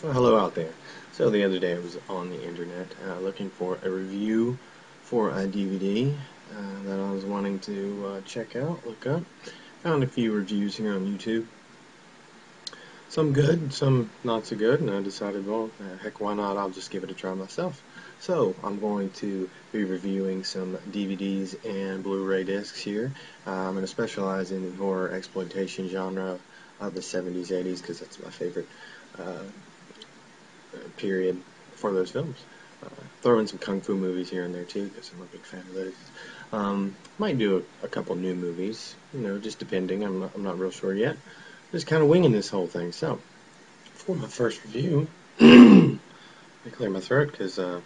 Well, hello out there. So the other day I was on the internet looking for a review for a DVD that I was wanting to check out, look up. Found a few reviews here on YouTube. Some good, some not so good, and I decided, well, heck, why not? I'll just give it a try myself. So I'm going to be reviewing some DVDs and Blu-ray discs here. I'm going to specialize in the horror exploitation genre of the 70s, 80s, because that's my favorite uh, period for those films. Throw in some kung fu movies here and there too, because I'm a big fan of those. Might do a couple new movies, just depending. I'm not real sure yet. Just kind of winging this whole thing. So, for my first review, let me clear my throat because I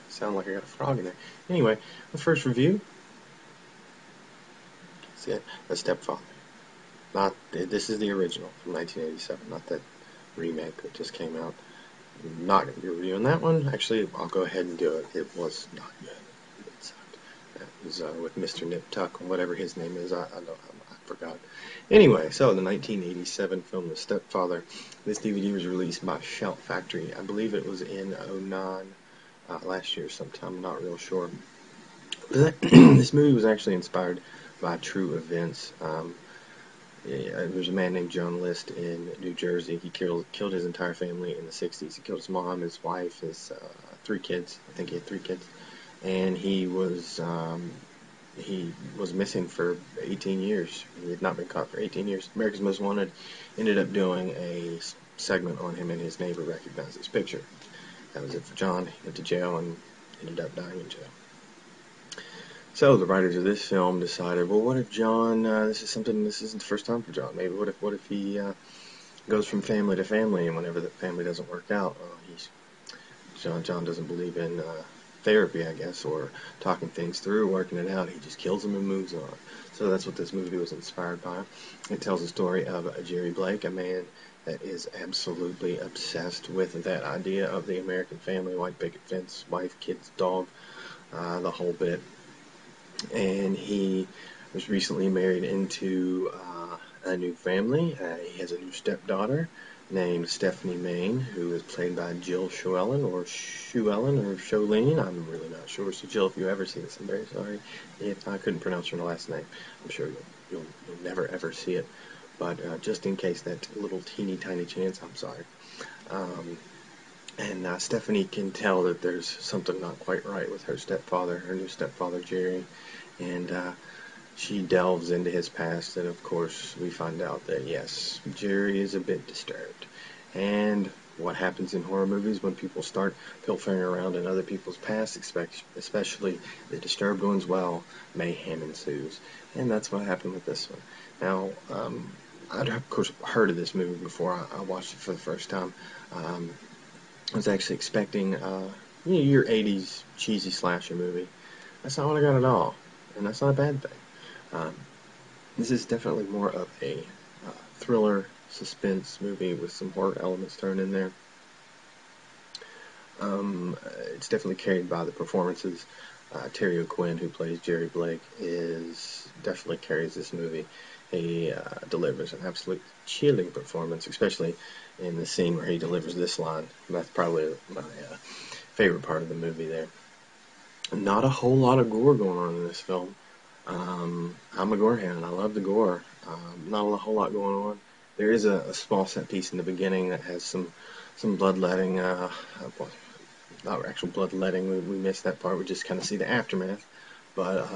sound like I got a frog in there. Anyway, my first review is it, The Stepfather. Not this is the original from 1987, not that remake that just came out. I'm not going to be reviewing that one. Actually, I'll go ahead and do it. It was not good. It sucked. That was with Mr. Nip Tuck, whatever his name is. I forgot. Anyway, so the 1987 film The Stepfather. This DVD was released by Shout Factory. I believe it was in '09, last year sometime. I'm not real sure. This movie was actually inspired by true events. There's a man named John List in New Jersey. He killed his entire family in the 60s. He killed his mom, his wife, his 3 kids. I think he had 3 kids. And he was missing for 18 years. He had not been caught for 18 years. America's Most Wanted ended up doing a segment on him, and his neighbor recognized his picture. That was it for John. He went to jail and ended up dying in jail. So the writers of this film decided, well, what if John? This isn't the first time for John. Maybe what if he goes from family to family, and whenever the family doesn't work out, John doesn't believe in therapy, I guess, or talking things through, working it out. He just kills them and moves on. So that's what this movie was inspired by. It tells the story of Jerry Blake, a man that is absolutely obsessed with that idea of the American family, white picket fence, wife, kids, dog, the whole bit. And he was recently married into a new family. He has a new stepdaughter named Stephanie Main, who is played by Jill Sholene. I'm really not sure. So Jill, if you ever see this, I'm very sorry if I couldn't pronounce your last name. I'm sure you'll never ever see it, but just in case that little teeny tiny chance, I'm sorry. Um, and Stephanie can tell that there's something not quite right with her new stepfather Jerry, and she delves into his past, and of course we find out that yes, Jerry is a bit disturbed. And what happens in horror movies when people start pilfering around in other people's past, especially the disturbed ones, well, mayhem ensues. And that's what happened with this one. Now, I'd of course heard of this movie before I watched it for the first time. Um, I was actually expecting your 80s cheesy slasher movie. That's not what I got at all, and that's not a bad thing. Um, this is definitely more of a thriller suspense movie with some horror elements thrown in there. It's definitely carried by the performances. Terry O'Quinn, who plays Jerry Blake, is definitely carries this movie. He delivers an absolute chilling performance, especially in the scene where he delivers this line. That's probably my favorite part of the movie there. Not a whole lot of gore going on in this film. I'm a gore hound. I love the gore. Not a whole lot going on. There is a small set piece in the beginning that has some bloodletting. Well, not actual bloodletting. We missed that part. We just kind of see the aftermath. But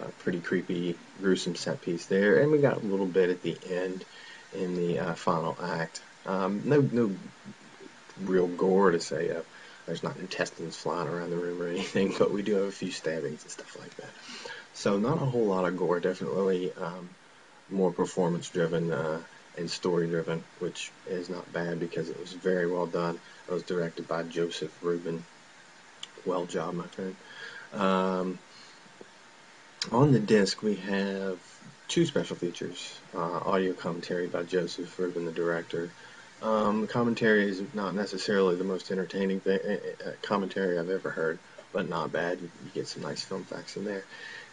a pretty creepy, gruesome set piece there. And we got a little bit at the end in the final act. No real gore to say. There's not intestines flying around the room or anything, but we do have a few stabbings and stuff like that. So not a whole lot of gore. Definitely more performance driven and story driven, which is not bad because it was very well done. It was directed by Joseph Rubin. Well job, my friend. Um, on the disc, we have 2 special features. Audio commentary by Joseph Rubin, the director. The commentary is not necessarily the most entertaining commentary I've ever heard, but not bad. You get some nice film facts in there.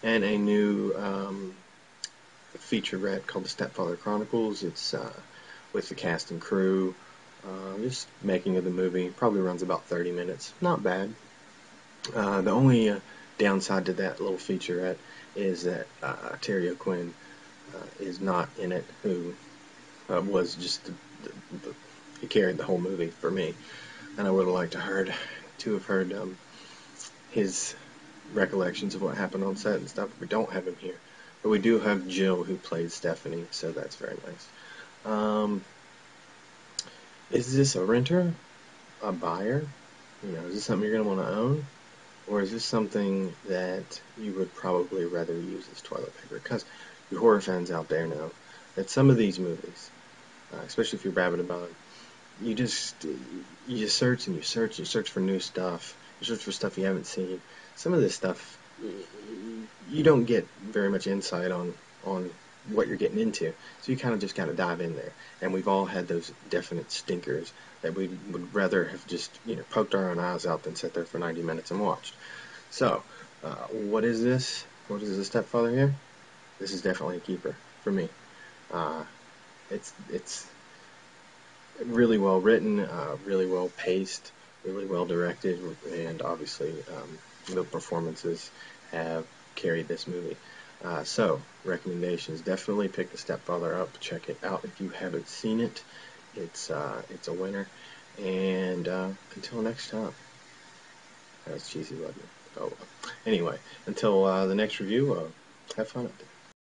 And a new featurette called The Stepfather Chronicles. It's with the cast and crew. Just making of the movie probably runs about 30 minutes. Not bad. The only downside to that little featurette is that Terry O'Quinn is not in it, who was just he carried the whole movie for me, and I would have liked to have heard his recollections of what happened on set and stuff. We don't have him here, but we do have Jill, who played Stephanie, so that's very nice. Is this a renter, a buyer? Is this something you're going to want to own? Or is this something that you would probably rather use as toilet paper? Because you horror fans out there know that some of these movies, especially if you're rabid about them, you just search and you search for new stuff. You search for stuff you haven't seen. Some of this stuff you don't get very much insight on what you're getting into. So you kind of just got to dive in there. And we've all had those definite stinkers that we would rather have just poked our own eyes out than sit there for 90 minutes and watched. So, what is this? What is the Stepfather here? This is definitely a keeper for me. Uh, it's really well written, really well paced, really well directed, and obviously the performances have carried this movie. So, recommendations: definitely pick The Stepfather up. Check it out if you haven't seen it. It's a winner. And until next time, that was cheesy, wasn't it? Oh well. Anyway, until the next review, have fun out there.